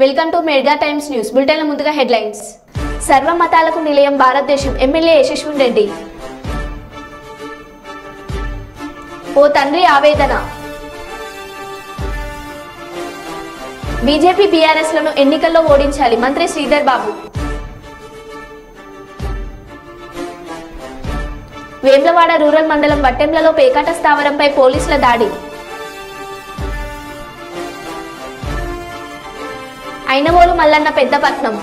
Welcome to mega times news bulletin. ముందుగా headlines. సర్వమతాలకు నిలయం భారతదేశం ఎమ్మెల్యే యశస్విన్ రెడ్డి. ఓ తండ్రి ఆవేదన. బీజేపీ బీఆర్ఎస్ లను ఎన్నికల్లో ఓడించాలి మంత్రి శ్రీధర్ బాబు. వేములవాడ రూరల్ మండలం వట్టెంలలో పేకాట స్థావరంపై పోలీసుల దాడి. ఐనవోలు మల్లన్న పెద్దపట్నం.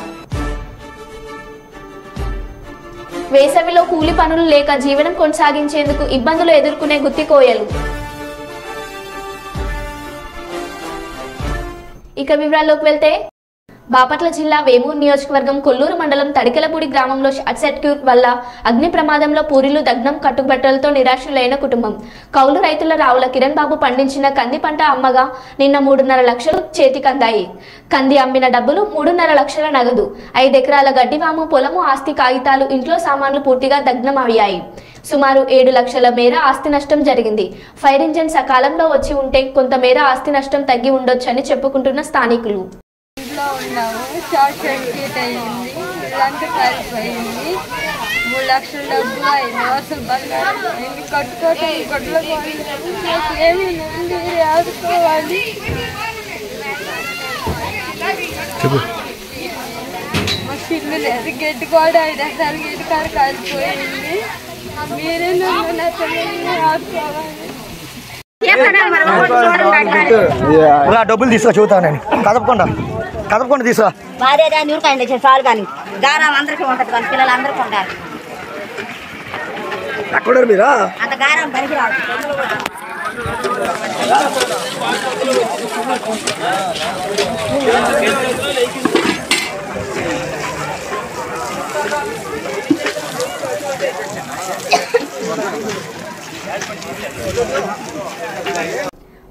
వేసవిలో కూలి పనులు లేక జీవనం కొనసాగించేందుకు ఇబ్బందులు ఎదుర్కొనే గుత్తికోయలు. ఇక వివరాల్లోకి వెళ్తే, బాపట్ల జిల్లా వేమూరు నియోజకవర్గం కొల్లూరు మండలం తడికెలపూడి గ్రామంలో షార్ట్ సర్క్యూట్ వల్ల అగ్ని ప్రమాదంలో పూరీలు దగ్నం, కట్టుబట్టలతో నిరాశులైన కుటుంబం. కౌలు రైతుల రావుల కిరణ్ బాబు పండించిన కంది పంట అమ్మగా నిన్న 3.5 లక్షలు చేతికందాయి. కంది అమ్మిన డబ్బులు 3.5 లక్షల నగదు, 5 ఎకరాల గడ్డివాము, పొలము, ఆస్తి కాగితాలు, ఇంట్లో సామాన్లు పూర్తిగా దగ్నం అయ్యాయి. సుమారు 7 లక్షల మేర ఆస్తి నష్టం జరిగింది. ఫైర్ ఇంజిన్ సకాలంలో వచ్చి ఉంటే కొంతమేర ఆస్తి నష్టం తగ్గి ఉండొచ్చని చెప్పుకుంటున్న స్థానికులు. ఉన్నాము, షార్ట్ సర్క్యూట్ అయ్యింది, ఇల్లంతా కాలిపోయింది, 3 లక్షల డబ్బు అయింది, అసలు బంగారం అయింది, కట్టుకోవటం గొడ్ల ఏమి ఆదుకోవాలి. మాకు ఇల్లు లేదు, గడ్డి కూడా 5 ఎకరాలు గడ్డి కాడ కాలిపోయింది. మీరే నన్ను ఆదుకోవాలి. డబ్బులు తీసుకురా చూతా నేను కదపకుండా తీసుకురా. భార్య నూరుకాయండి చాలు కానీ గారం అందరికీ ఉంటుంది కానీ పిల్లలు అందరికీ ఉంటారు. ఎక్కడ మీరా అంత గారం పనికి రాదు.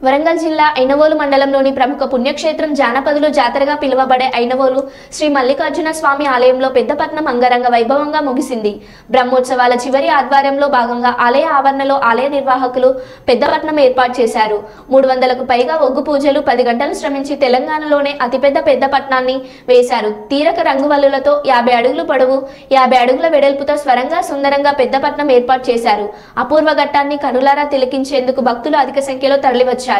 వరంగల్ జిల్లా ఐనవోలు మండలంలోని ప్రముఖ పుణ్యక్షేత్రం జానపదులు జాతరగా పిలువబడే ఐనవోలు శ్రీ మల్లికార్జున స్వామి ఆలయంలో పెద్దపట్నం అంగరంగ వైభవంగా ముగిసింది. బ్రహ్మోత్సవాల చివరి ఆధ్వర్యంలో భాగంగా ఆలయ ఆవరణలో ఆలయ నిర్వాహకులు పెద్దపట్నం ఏర్పాటు చేశారు. 300కు పైగా ఒగ్గు పూజలు, 10 గంటలు శ్రమించి తెలంగాణలోనే అతిపెద్ద పెద్దపట్నాన్ని వేశారు. తీరక రంగువల్లులతో 50 అడుగులు పొడవు, 50 అడుగుల వెడల్పుతో స్వరంగా సుందరంగా పెద్దపట్నం ఏర్పాటు చేశారు. అపూర్వ ఘట్టాన్ని కనులారా తిలకించేందుకు భక్తులు అధిక సంఖ్యలో తరలివచ్చారు.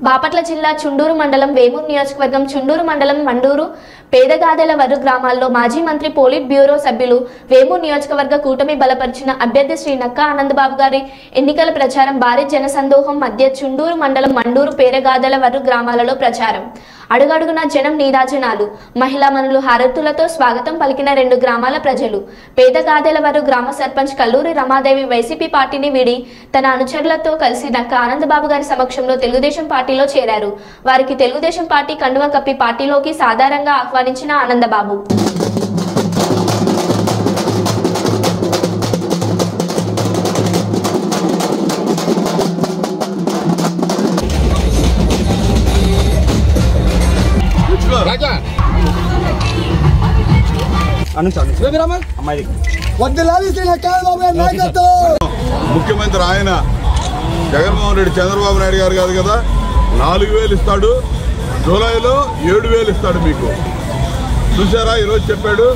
బాపట్ల జిల్లా చుండూరు మండలం వేమూరు నియోజకవర్గం చుండూరు మండలం మండూరు పేదగాదెల వరు గ్రామాల్లో మాజీ మంత్రి పోలిట్ బ్యూరో సభ్యులు వేమూరు నియోజకవర్గ కూటమి బలపరిచిన అభ్యర్థి శ్రీ నక్కా ఆనందబాబు గారి ఎన్నికల ప్రచారం భారీ జనసందోహం మధ్య చుండూరు మండలం మండూరు పేదగాదెల వరు గ్రామాలలో ప్రచారం అడుగడుగున జనం నీరాజనాలు మహిళా మనులు హారతులతో స్వాగతం పలికిన 2 గ్రామాల ప్రజలు పేదగాదెల వరు గ్రామ సర్పంచ్ కల్లూరి రమాదేవి వైసీపీ పార్టీని వీడి తన అనుచరులతో కలిసి నక్కా ఆనందబాబు గారి సమక్షంలో తెలుగుదేశం పార్టీలో చేరారు. వారికి తెలుగుదేశం పార్టీ కండువా కప్పి పార్టీలోకి సాధారణంగా ఆహ్వానించిన ఆనందబాబు ముఖ్యమంత్రి ఆయన జగన్మోహన్ రెడ్డి చంద్రబాబు నాయుడు గారు కాదు కదా 4,000 ఇస్తాడు, జూలైలో 7,000 ఇస్తాడు. మీకు చూసారా ఈరోజు చెప్పాడు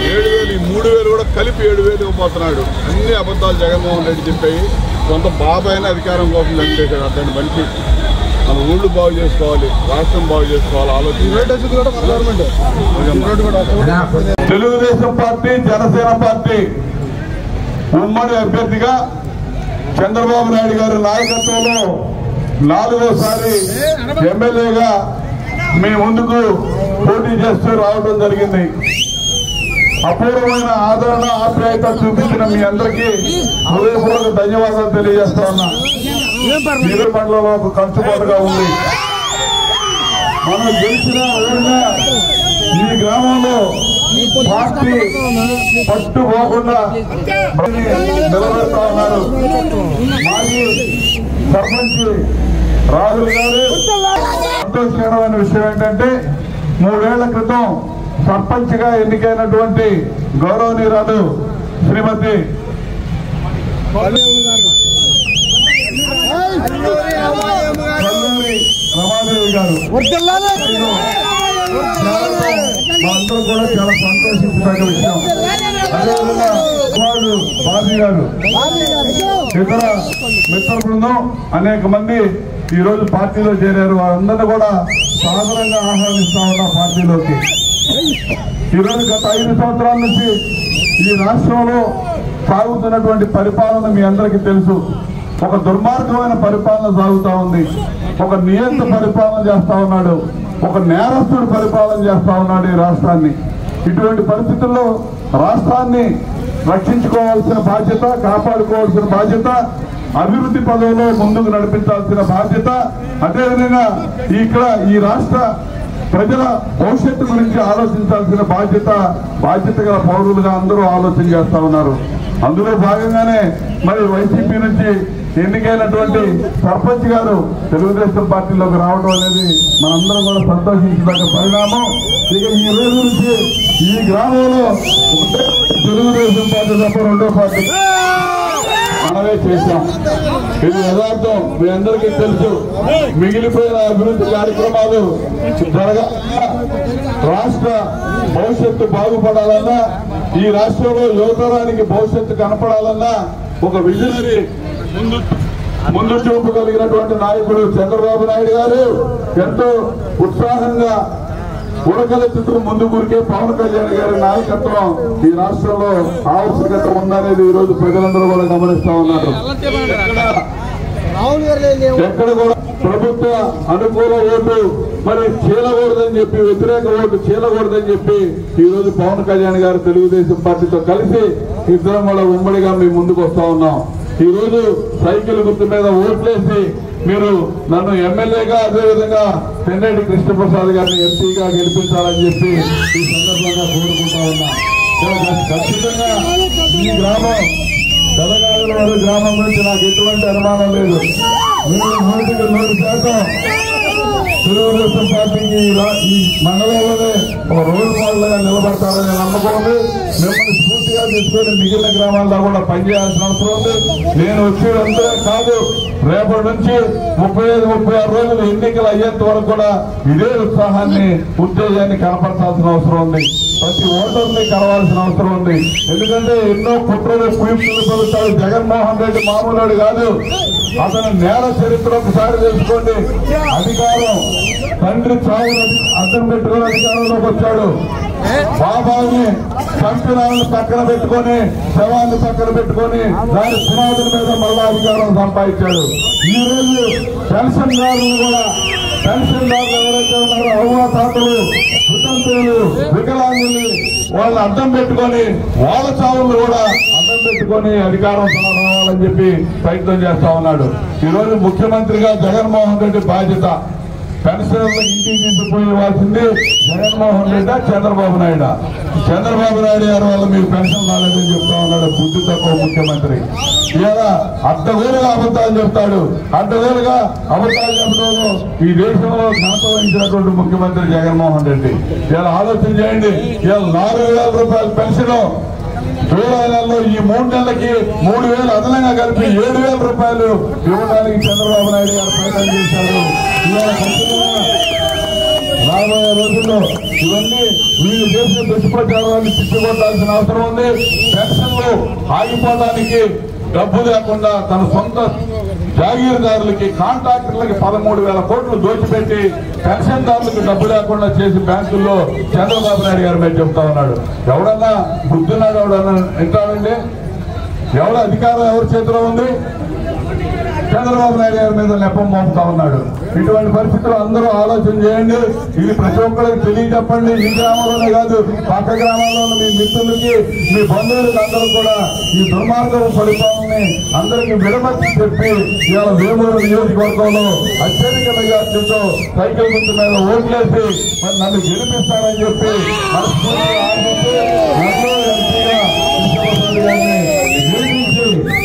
7,000, 3,000 కూడా కలిపి 7,000 ఇవ్వబోతున్నాడు. అన్ని అబద్ధాలు జగన్మోహన్ రెడ్డి చెప్పాయి. సొంత బాబాయిని అధికారం కోసం చంపేశాడు. అతని మనిషి మన ఊళ్ళు బాగు చేసుకోవాలి, రాష్ట్రం బాగు చేసుకోవాలి ఆలోచన. తెలుగుదేశం పార్టీ జనసేన పార్టీ ఉమ్మడి అభ్యర్థిగా చంద్రబాబు నాయుడు గారి నాయకత్వంలో 4వసారి ఎమ్మెల్యేగా మీ ముందుకు పోటీ చేస్తూ రావడం జరిగింది. అపూర్వమైన ఆదరణ ఆప్యాయత చూపించిన మీ అందరికీ హృదయపూర్వక ధన్యవాదాలు తెలియజేస్తా ఉన్నా. నీరు మండలంలో ఒక కంచుకోటగా ఉంది. మనం గెలిచిన ఓడినా ఈ గ్రామంలో పార్టీ పట్టుకోకుండా నిలబెడతా ఉన్నారు. మాజీ సర్పంచ్ రాహుల్ గారు సంతోషకరమైన విషయం ఏంటంటే 3 ఏళ్ల క్రితం సర్పంచ్ గా ఎన్నికైనటువంటి గౌరవనీయురాలు శ్రీమతి రమాదేవి గారు అందరూ కూడా చాలా సంతోషించదగ్గ విషయం. అదేవిధంగా వాళ్ళు బాబీ గారు, ఇతర మిత్ర బృందం అనేక మంది ఈ రోజు పార్టీలో చేరారు. వారందరినీ కూడా సాధారణంగా ఆహ్వానిస్తా ఉన్నా పార్టీలోకి. ఈరోజు గత 5 సంవత్సరాల నుంచి ఈ రాష్ట్రంలో సాగుతున్నటువంటి పరిపాలన మీ అందరికీ తెలుసు. ఒక దుర్మార్గమైన పరిపాలన సాగుతా ఉంది. ఒక నియంత్ర పరిపాలన చేస్తా ఉన్నాడు, ఒక నేరస్తుడు పరిపాలన చేస్తా ఉన్నాడు ఈ రాష్ట్రాన్ని. ఇటువంటి పరిస్థితుల్లో రాష్ట్రాన్ని రక్షించుకోవాల్సిన బాధ్యత, కాపాడుకోవాల్సిన బాధ్యత, అభివృద్ధి పదంలో ముందుకు నడిపించాల్సిన బాధ్యత, అదేవిధంగా ఇక్కడ ఈ రాష్ట్ర ప్రజల భవిష్యత్తు గురించి ఆలోచించాల్సిన బాధ్యత గల పౌరులుగా అందరూ ఆలోచన చేస్తా ఉన్నారు. అందులో భాగంగానే మరి వైసీపీ నుంచి ఎన్నికైనటువంటి సర్పంచ్ గారు తెలుగుదేశం పార్టీలోకి రావడం అనేది మనందరం కూడా సంతోషించదగ్గ పరిణామం. ఇక ఈ రోజు నుంచి ఈ గ్రామంలో తెలుగుదేశం పార్టీ తప్ప 2వ పార్టీ మనమే చేశాం. ఇది యథార్థం, మీ అందరికీ తెలుసు. మిగిలిపోయిన అభివృద్ధి కార్యక్రమాలు జరగాలన్నా, రాష్ట్ర భవిష్యత్తు బాగుపడాలన్నా, ఈ రాష్ట్రంలో యువతరానికి భవిష్యత్తు కనపడాలన్నా ఒక విజనరీ ముందు చూపు కలిగినటువంటి నాయకుడు చంద్రబాబు నాయుడు గారు ఎంతో ఉత్సాహంగా ఉడకలెత్తుతూ ముందుకురికే పవన్ కళ్యాణ్ గారి నాయకత్వం ఈ రాష్ట్రంలో ఆవశ్యకత ఉందనేది ఈ రోజు ప్రజలందరూ కూడా గమనిస్తా ఉన్నారు. ఎక్కడ కూడా ప్రభుత్వ అనుకూల ఓటు మరి చీలకూడదని చెప్పి, వ్యతిరేక ఓటు చీలకూడదని చెప్పి ఈ రోజు పవన్ కళ్యాణ్ గారు తెలుగుదేశం పార్టీతో కలిసి ఇద్దరం కూడా ఉమ్మడిగా మేము ముందుకు వస్తా ఉన్నాం. ఈ రోజు సైకిల్ గుర్తు మీద ఓట్లేసి మీరు నన్ను ఎమ్మెల్యేగా, అదేవిధంగా తెన్నేటి కృష్ణప్రసాద్ గారిని ఎంపీగా గెలిపించాలని చెప్పి ఈ సందర్భంగా కోరుకుంటా ఉన్నా. ఖచ్చితంగా ఈ గ్రామం తెలంగాణ గ్రామం గురించి నాకు ఎటువంటి అనుమానం లేదు. మీరు 100% తెలుగుదేశం పార్టీకి ఈ మండలంలోనే ఒక రోల్ మోడల్ గా నిలబడతారనే నమ్మకం ఉంది. మిమ్మల్ని స్ఫూర్తిగా తీసుకొని మిగిలిన గ్రామాల్లో కూడా పనిచేయాల్సిన అవసరం ఉంది. నేను వచ్చేదంతా కాదు, రేపటి నుంచి 35-36 రోజులు ఎన్నికలు అయ్యేంత వరకు కూడా ఇదే ఉత్సాహాన్ని ఉత్తేజాన్ని కనపరచాల్సిన అవసరం ఉంది. ప్రతి ఓటర్ని కలవాల్సిన అవసరం ఉంది. ఎందుకంటే ఎన్నో కుట్రలు కుయుక్తులు పలుకుతాడు జగన్మోహన్ రెడ్డి. మామూలుడు కాదు. అతను నేర చరిత్ర ఒకసారి తెలుసుకోండి. అధికారం తండ్రి చావును అర్థం పెట్టుకుని అధికారంలోకి వచ్చాడు. బాబాని చంపినాలను పక్కన పెట్టుకొని శవాన్ని పక్కన పెట్టుకొని దాని పునాదుల మీద మళ్ళా అధికారం సంపాదించాడు. ఈ రోజు పెన్షన్దారులు కూడా పెన్షన్దారులు ఎవరైతే ఉన్నారో అవ్వాతాతలు, వితంతువులు, వికలాంగులు వాళ్ళు అర్థం పెట్టుకొని వాళ్ళ చావులు కూడా అర్థం పెట్టుకొని అధికారం రావాలని చెప్పి ప్రయత్నం చేస్తా ఉన్నాడు. ఈ రోజు ముఖ్యమంత్రిగా జగన్మోహన్ రెడ్డి బాధ్యత. పెన్షన్లకు ఇంటికి తీసుకుపోవాల్సింది జగన్మోహన్ రెడ్డి చంద్రబాబు నాయుడు. చంద్రబాబు నాయుడు గారి వల్ల మీకు పెన్షన్ రాలేదని చెప్తా ఉన్నాడు బుద్ధి తక్కువ ముఖ్యమంత్రి. ఇలా అడ్డగోలుగా అబద్ధాలు చెప్తాడు. అడ్డగోలుగా అబద్ధాలు చెప్పడంలో ఈ దేశంలో ఘనత వహించినటువంటి ముఖ్యమంత్రి జగన్మోహన్ రెడ్డి. ఇలా ఆలోచన చేయండి. ఇలా 4,000 రూపాయల పెన్షన్ జూలై నెలలో ఈ 3 నెలలకి 3,000 అదనంగా కలిపి 7,000 రూపాయలు ఇవ్వడానికి చంద్రబాబు నాయుడు గారు ప్రయత్నం చేశారు. రాబోయే రోజుల్లో ఇవన్నీ వీళ్ళు చేసిన దుష్ప్రచారాన్ని తిప్పికొట్టాల్సిన అవసరం ఉంది. పెన్షన్లు ఆగిపోవడానికి డబ్బు లేకుండా తన సొంత జాగీర్దారులకి కాంట్రాక్టర్లకి 13,000 కోట్లు దోచిపెట్టి పెన్షన్దారులకు డబ్బు లేకుండా చేసి బ్యాంకుల్లో చంద్రబాబు నాయుడు గారి మీద చెప్తా ఉన్నాడు. ఎవడన్నా బుద్ధున్నాడు ఎవడన్నా వింటాడండి? ఎవడ అధికారం ఎవరి చేతిలో ఉంది? చంద్రబాబు నాయుడు గారి మీద నెపం మోపుతా ఉన్నాడు. ఇటువంటి పరిస్థితులు అందరూ ఆలోచన చేయండి. ఇది ప్రతి ఒక్కరికి తెలియజెప్పండి. ఈ గ్రామంలోనే కాదు, పక్క గ్రామాల్లో మీ మిత్రులకి, మీ బంధువులకి అందరూ కూడా ఈ దుర్మార్గం పరిపాలనని అందరికీ విడమర్చి చెప్పి ఇవాళ వేమూరు నియోజకవర్గంలో అత్యధిక మెజార్టీతో సైకిల్ గుర్తు మీద ఓట్లేసి మరి నన్ను గెలిపిస్తారని చెప్పి మనస్ఫూర్తిగా ఆశించి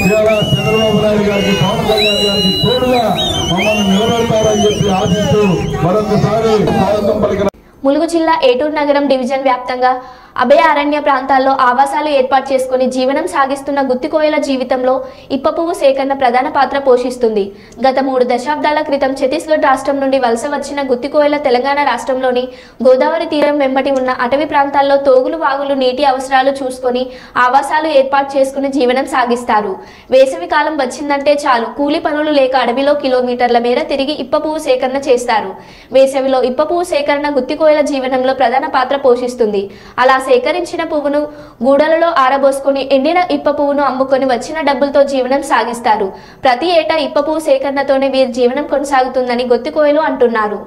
ఇవాళ చంద్రబాబు నాయుడు గారికి, పవన్ కళ్యాణ్ గారికి తోడుగా మమ్మల్ని నిలబెడతారని చెప్పి ఆశిస్తూ మరొకసారి స్వాగతం పలికిన ములుగు జిల్లా ఏటూరు నగరం డివిజన్ వ్యాప్తంగా అభయ అరణ్య ప్రాంతాల్లో ఆవాసాలు ఏర్పాటు చేసుకుని జీవనం సాగిస్తున్న గుత్తికోయల జీవితంలో ఇప్ప పువ్వు సేకరణ ప్రధాన పాత్ర పోషిస్తుంది. గత 3 దశాబ్దాల క్రితం ఛత్తీస్గఢ్ రాష్ట్రం నుండి వలస వచ్చిన గుత్తికోయల తెలంగాణ రాష్ట్రంలోని గోదావరి తీరం వెంబటి ఉన్న అటవీ ప్రాంతాల్లో తోగులు వాగులు నీటి అవసరాలు చూసుకొని ఆవాసాలు ఏర్పాటు చేసుకుని జీవనం సాగిస్తారు. వేసవి కాలం వచ్చిందంటే చాలు కూలి పనులు లేక అడవిలో కిలోమీటర్ల మేర తిరిగి ఇప్ప పువ్వు సేకరణ చేస్తారు. వేసవిలో ఇప్ప పువ్వు సేకరణ గుత్తికోయల జీవనంలో ప్రధాన పాత్ర పోషిస్తుంది. అలా సేకరించిన పువ్వును గూడలలో ఆరబోసుకొని ఎండిన ఇప్ప పువ్వును అమ్ముకొని వచ్చిన డబ్బులతో జీవనం సాగిస్తారు. ప్రతి ఏటా ఇప్ప పువ్వు సేకరణతోనే వీరి జీవనం కొనసాగుతుందని గుత్తికోయలు అంటున్నారు.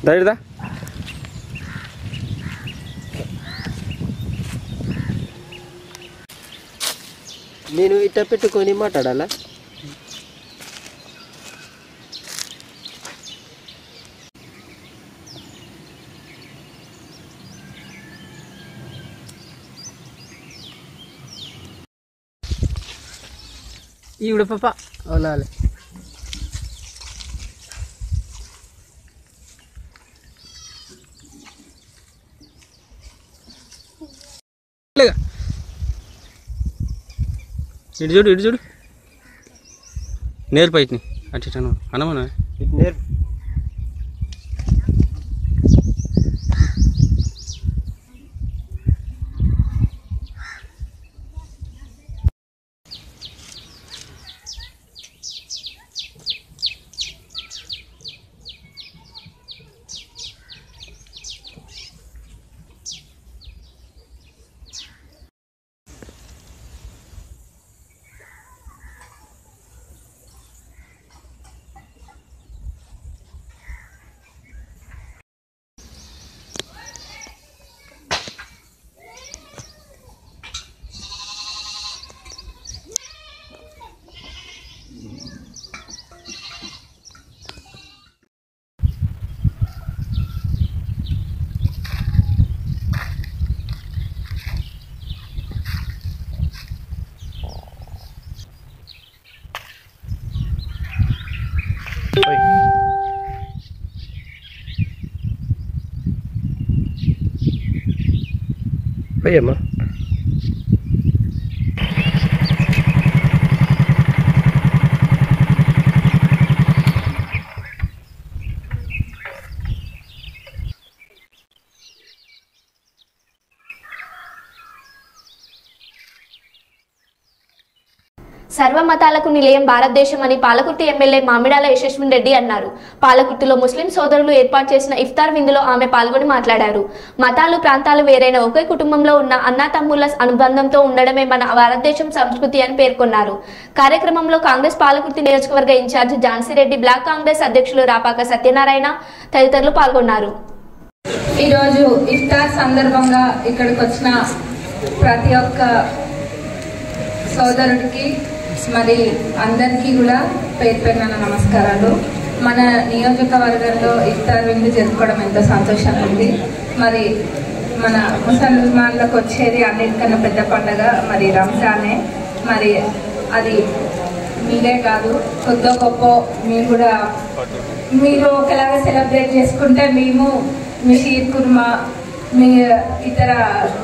ధైర్యదా నేను ఇట్ట పెట్టుకొని మాట్లాడాలా? ఈవిడ పాప అవునాలే ఇటు చూడు ఇటు చూడు నేర్పు ఇట్ని అటు ఇటు అనమనా నేర్పు అయ్యమ్మా సర్వమతాలకు నిలయం భారతదేశం అని పాలకుర్తి ఎమ్మెల్యే మామిడాల యశస్విన్ రెడ్డి అన్నారు. పాలకుర్తిలో ముస్లిం సోదరులు ఏర్పాటు చేసిన ఇఫ్తార్ విందులో ఆమె పాల్గొని మాట్లాడారు. మతాలు ప్రాంతాలు వేరైన ఒకే కుటుంబంలో ఉన్న అన్నాతమ్ముల అనుబంధంతో ఉండడమే మన భారతదేశం సంస్కృతి అని పేర్కొన్నారు. కార్యక్రమంలో కాంగ్రెస్ పాలకుర్తి నియోజకవర్గ ఇన్ఛార్జి ఝాన్సీరెడ్డి, బ్లాక్ కాంగ్రెస్ అధ్యక్షులు రాపాక సత్యనారాయణ తదితరులు పాల్గొన్నారు. ఈరోజు ఇఫ్తార్ సందర్భంగా ఇక్కడికి వచ్చిన ప్రతి ఒక్క సోదరుడికి మరి అందరికీ కూడా పేరు పేరున నమస్కారాలు. మన నియోజకవర్గంలో ఇఫ్తార్ విందు జరుపుకోవడం ఎంతో సంతోషంగా ఉంది. మరి మన ముసల్మాన్లకు వచ్చేది అన్నిటికన్నా పెద్ద పండుగ మరి రంజానే. మరి అది మీరే కాదు, కొద్దో గొప్ప మీరు ఒకలాగా సెలబ్రేట్ చేసుకుంటే మేము మీ షీర్ కుర్మా మీ ఇతర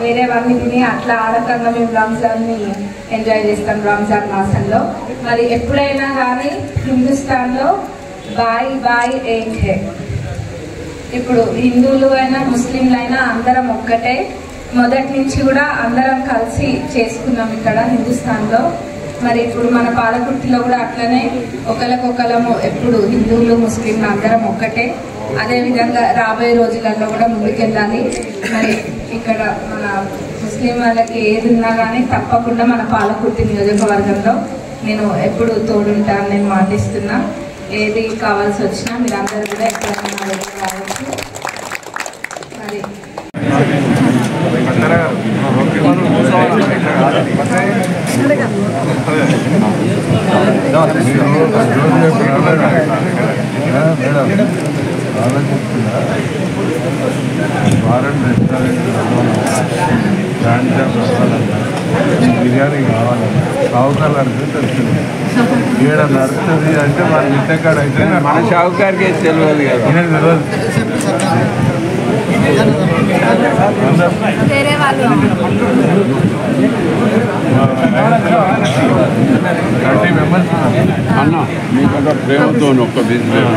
వేరేవన్నీ తిని అట్లా ఆ రకంగా మేము రంజాన్ని ఎంజాయ్ చేస్తాం రంజాన్ మాసంలో. మరి ఎప్పుడైనా కానీ హిందుస్థాన్లో బాయ్ బాయ్ ఏక్ హే. ఇప్పుడు హిందువులు అయినా ముస్లింలు అయినా అందరం ఒక్కటే. మొదటి నుంచి కూడా అందరం కలిసి చేసుకున్నాం ఇక్కడ హిందుస్థాన్లో. మరి ఇప్పుడు మన పాలకుర్తిలో కూడా అట్లనే ఒకరికొకరము ఎప్పుడు హిందువులు ముస్లింలు అందరం ఒక్కటే. అదేవిధంగా రాబోయే రోజులలో కూడా ముందుకెళ్ళాలి. మరి ఇక్కడ మన ముస్లిం వాళ్ళకి ఏది ఉన్నా కానీ తప్పకుండా మన పాలకుర్తి నియోజకవర్గంలో నేను ఎప్పుడు తోడుంటాను, నేను మాటిస్తున్నా. ఏది కావాల్సి వచ్చినా మీరందరూ కూడా ఎక్కడైనా రావచ్చు. మరి బిర్యానీ కావాలన్నా షావుకారు అడిగితే తెలుస్తుంది. ఏడ నడుస్తుంది అంటే మన ఇంటకాడ అయితే మన షావుకారికి తెలియదు కదా, తెలియదు. అన్న మీకంటే ప్రేమతో ఒక్క బిజినెస్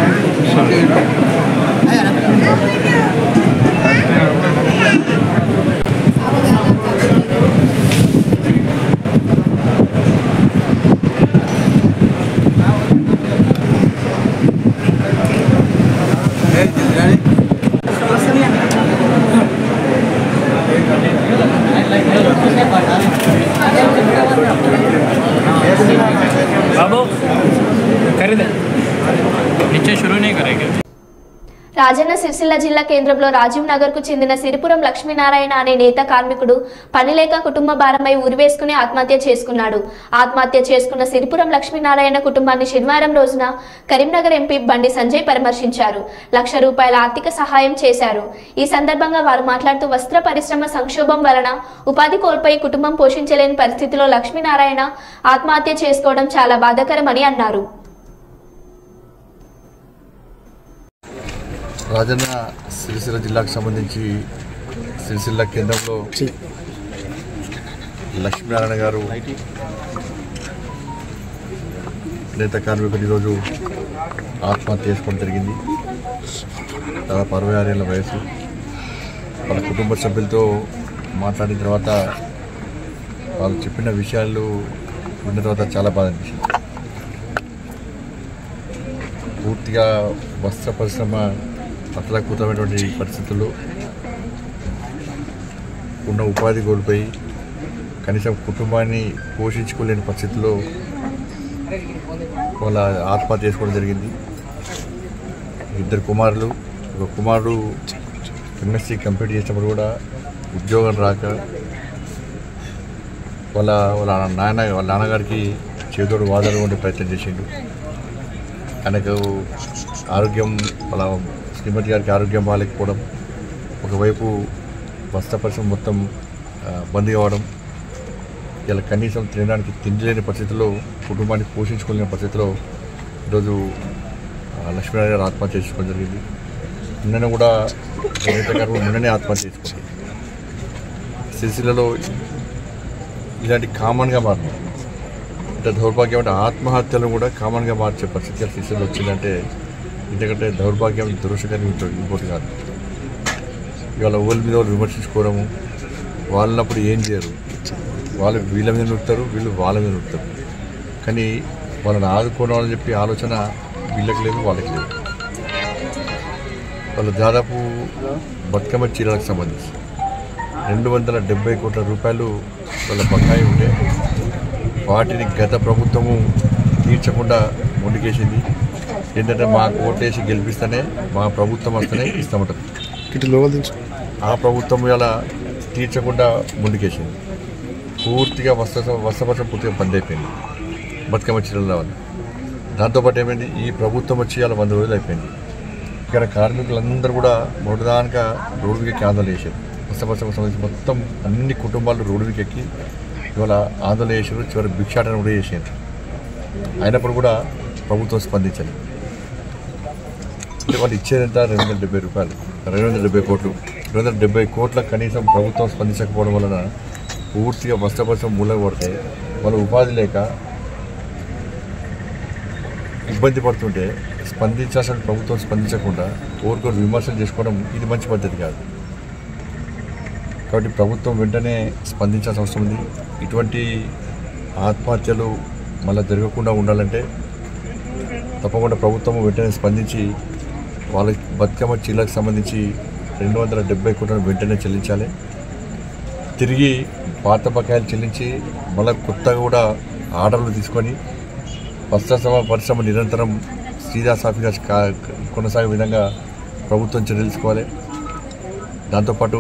రాజన్న సిరిసిల్ల జిల్లా కేంద్రంలో రాజీవ్ నగర్ కు చెందిన సిరిపురం లక్ష్మీనారాయణ అనే నేత కార్మికుడు పనిలేక కుటుంబ భారమై ఉరివేసుకుని ఆత్మహత్య చేసుకున్నాడు. ఆత్మహత్య చేసుకున్న సిరిపురం లక్ష్మీనారాయణ కుటుంబాన్ని శనివారం రోజున కరీంనగర్ ఎంపీ బండి సంజయ్ పరామర్శించారు. ₹1,00,000 ఆర్థిక సహాయం చేశారు. ఈ సందర్భంగా వారు మాట్లాడుతూ వస్త్ర పరిశ్రమ సంక్షోభం వలన ఉపాధి కోల్పోయి కుటుంబం పోషించలేని పరిస్థితిలో లక్ష్మీనారాయణ ఆత్మహత్య చేసుకోవడం చాలా బాధాకరమని అన్నారు. రాజన్న సిరిసిల్ల జిల్లాకు సంబంధించి సిరిసిల్ల కేంద్రంలో లక్ష్మీనారాయణ గారు నేత కార్మికుడు ఈరోజు ఆత్మహత్య చేసుకోవడం జరిగింది. దాదాపు 66 ఏళ్ల వయసు. వాళ్ళ కుటుంబ సభ్యులతో మాట్లాడిన తర్వాత వాళ్ళు చెప్పిన విషయాలు విన్న తర్వాత చాలా బాధ అనిపించింది. పూర్తిగా వస్త్ర పరిశ్రమ అతలాకుతమైనటువంటి పరిస్థితుల్లో ఉన్న ఉపాధి కోల్పోయి కనీసం కుటుంబాన్ని పోషించుకోలేని పరిస్థితుల్లో వాళ్ళ ఆత్మహత్య చేసుకోవడం జరిగింది. 2 కుమారులు, ఒక కుమారుడు ఎంఎస్సీ కంప్లీట్ చేసినప్పుడు కూడా ఉద్యోగం రాక వాళ్ళ నాన్నగారికి చేదోడు వాదోడు ఉండే ప్రయత్నం చేసిండు. ఆయనకు ఆరోగ్యం, వాళ్ళ శ్రీమతి గారికి ఆరోగ్యం బాగాలేకపోవడం, ఒకవైపు వస్త్ర పరిశ్రమ మొత్తం బంద్ కావడం, ఇలా కనీసం తినడానికి తిండి లేని పరిస్థితుల్లో, కుటుంబాన్ని పోషించుకోలేని పరిస్థితిలో ఈరోజు లక్ష్మీనారాయణ గారు ఆత్మహత్య చేసుకోవడం జరిగింది. నిన్న కూడా గారు నిన్ననే ఆత్మహత్య చేసుకుంటారు. సిరిసిల్లలో ఇలాంటి కామన్గా మారింది. అంటే దౌర్భాగ్యం అంటే ఆత్మహత్యలు కూడా కామన్గా మార్చే పరిస్థితి సిరిసిల్లలో వచ్చిందంటే ఎందుకంటే దౌర్భాగ్యం దురదృష్టకరం ఇంకోటి కాదు. ఇవాళ ఊళ్ళ మీద వాళ్ళు విమర్శించుకోవడము, వాళ్ళన్నప్పుడు ఏం చేయరు, వాళ్ళు వీళ్ళ మీద నొక్కుతారు, వీళ్ళు వాళ్ళ మీద నొక్కుతారు. కానీ వాళ్ళని ఆదుకోవాలని చెప్పి ఆలోచన వీళ్ళకి లేదు, వాళ్ళకి లేదు. వాళ్ళు దాదాపు బతుకమ్మ చీరలకు సంబంధించి 270 కోట్ల రూపాయలు వాళ్ళ బకాయి ఉంటే వాటిని గత ప్రభుత్వము తీర్చకుండా ముందుకేసింది. ఏంటంటే మాకు ఓటేసి గెలిపిస్తేనే మా ప్రభుత్వం వస్తేనే ఇస్తామంటారు. ఆ ప్రభుత్వం ఇలా తీర్చకుండా ముందుకేసింది. పూర్తిగా వస్త్రపక్షం పూర్తిగా బంద్ అయిపోయింది బతుకమ్మ చీరల వల్ల. దాంతోపాటు ఏమైంది, ఈ ప్రభుత్వం వచ్చి ఇలా 100 రోజులు అయిపోయింది. ఇక్కడ కార్మికులందరూ కూడా మొదటిదానిగా రోడ్డు మీదకి ఆందోళన చేశారు. వస్త్రపక్షకు సంబంధించి మొత్తం అన్ని కుటుంబాలు రోడ్డు మీదకి ఎక్కి ఇవాళ ఆందోళన చేశారు. చివరి భిక్షాటన కూడా చేశారు. అయినప్పుడు కూడా ప్రభుత్వం స్పందించాలి. వాళ్ళు ఇచ్చేదంతా 270 రూపాయలు, 270 కోట్లు. 270 కోట్ల కనీసం ప్రభుత్వం స్పందించకపోవడం వలన పూర్తిగా వస్త్రపక్షం మూలక పడితే వాళ్ళు ఉపాధి లేక ఇబ్బంది పడుతుంటే స్పందించాల్సిన ప్రభుత్వం స్పందించకుండా కోరుకోరు విమర్శలు చేసుకోవడం ఇది మంచి పద్ధతి కాదు. కాబట్టి ప్రభుత్వం వెంటనే స్పందించాల్సిన అవసరం ఉంది. ఇటువంటి ఆత్మహత్యలు మళ్ళీ జరగకుండా ఉండాలంటే తప్పకుండా ప్రభుత్వం వెంటనే స్పందించి వాళ్ళ బతుకమ్మ చీలకు సంబంధించి 270 కోట్లను వెంటనే చెల్లించాలి. తిరిగి పాత బకాయిలు చెల్లించి మళ్ళీ కొత్తగా కూడా ఆర్డర్లు తీసుకొని పరిశ్రమ నిరంతరం శ్రీదాసాఫీగా కొనసాగే విధంగా ప్రభుత్వం చర్యలు తీసుకోవాలి. దాంతోపాటు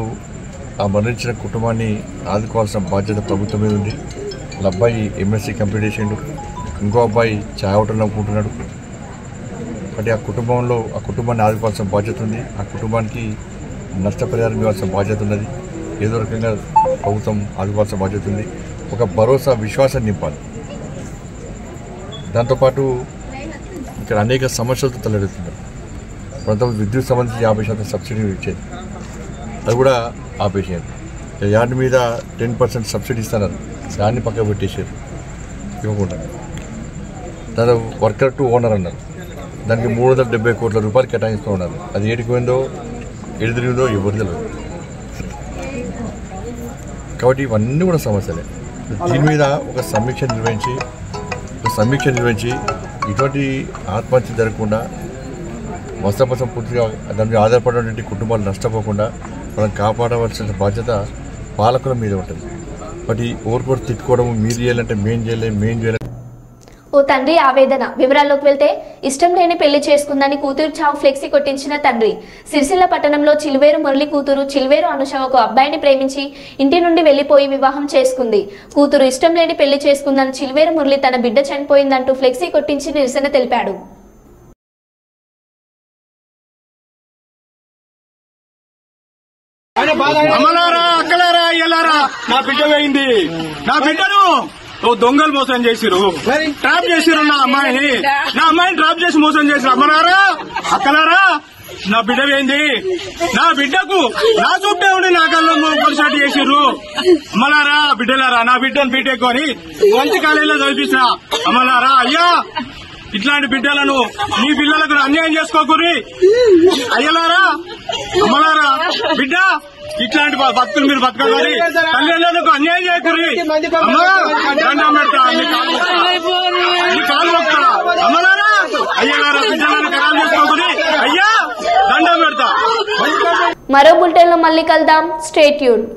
ఆ మరణించిన కుటుంబాన్ని ఆదుకోవాల్సిన బాధ్యత ప్రభుత్వం మీద ఉంది. వాళ్ళ అబ్బాయి ఎంఎస్సీ కంప్లీట్ చేసిండు, ఇంకో అబ్బాయి ఛాయ్ హోటల్ నమ్ముకుంటున్నాడు. కాబట్టి ఆ కుటుంబాన్ని ఆదుకోవాల్సిన బాధ్యత ఉంది. ఆ కుటుంబానికి నష్టపరిహారం ఇవ్వాల్సిన బాధ్యత ఉన్నది. ఏదో రకంగా ప్రభుత్వం ఆదుకోవాల్సిన బాధ్యత ఉంది. ఒక భరోసా విశ్వాసం నింపాలి. దాంతోపాటు ఇక్కడ అనేక సమస్యలతో తలెడుతున్నారు. కొంతమంది విద్యుత్ సంబంధించి 50% సబ్సిడీ ఇచ్చేది, అది కూడా ఆపేసారు. యార్డ్ మీద 10% సబ్సిడీ ఇస్తున్నారు, దాన్ని పక్కకు పెట్టేసారు ఇవ్వకుండా. దాని వర్కర్ టు ఓనర్ అన్నారు, దానికి 370 కోట్ల రూపాయలు కేటాయిస్తూ ఉన్నారు. అది ఏడికి పోయిందో ఏడు తిరిగిందో ఎవరు తెలియదు. కాబట్టి ఇవన్నీ కూడా సమస్యలే. దీని మీద ఒక సమీక్ష నిర్వహించి ఇటువంటి ఆత్మహత్య జరగకుండా వస్త్రపక్షం పూర్తిగా దాని మీద ఆధారపడినటువంటి కుటుంబాలు నష్టపోకుండా మనం కాపాడవలసిన బాధ్యత పాలకుల మీద ఉంటుంది. బట్ ఓర్కొరు తిట్టుకోవడం, మీరు చేయాలంటే మేం చేయలేం. ఓ తండ్రి ఆవేదన. వివరాల్లోకి వెళ్తే ఇష్టం లేని పెళ్లి చేసుకుందని కూతురు చావు ఫ్లెక్సీ కొట్టించిన తండ్రి. సిరిసిల్ల పట్టణంలో చిలువేరు మురళి కూతురు చిలువేరు అనుష ఒక అబ్బాయిని ప్రేమించి ఇంటి నుండి వెళ్లిపోయి వివాహం చేసుకుంది. కూతురు ఇష్టం లేని పెళ్లి చేసుకుందని చిలువేరు మురళి తన బిడ్డ చనిపోయిందంటూ ఫ్లెక్సీ కొట్టించి నిరసన తెలిపాడు. అమ్మలారా, అక్కలారా, అయ్యలారా, నా బిడ్డ పోయింది. నా బిడ్డను దొంగలు మోసం చేసిరు, ట్రాప్ చేసిరు. నా అమ్మాయిని ట్రాప్ చేసి మోసం చేసిరు. అమ్మలారా, అక్కలారా, నా బిడ్డ పోయింది. నా బిడ్డకు నా చుట్టే ఉండి నా కళ్ళు కొనసాటి చేసిర్రు. అమ్మలారా, బిడ్డలారా, నా బిడ్డను బీటెక్ అని మంచి కాలేజీలో చదివించిన అమ్మలారా, అయ్యా ఇట్లాంటి బిడ్డలను మీ పిల్లలకు అన్యాయం చేసుకోకూరి. అయ్యలారా, అమ్మలారా, బిడ్డ ఇట్లాంటి భక్తులు మీరు బతకాలి, తల్లిదండ్రులకు అన్యాయం చేయకూరి. అమ్మా దండం పెడతా, అన్ని కాలు మొక్తా. అమ్మలారా, అయ్యలారా, బిడ్డలను ఖరాబ్ చేసుకోకూరి. అయ్యా దండం పెడతా. మరో బులెటిన్లో మళ్ళీ కలుద్దాం. Stay tuned.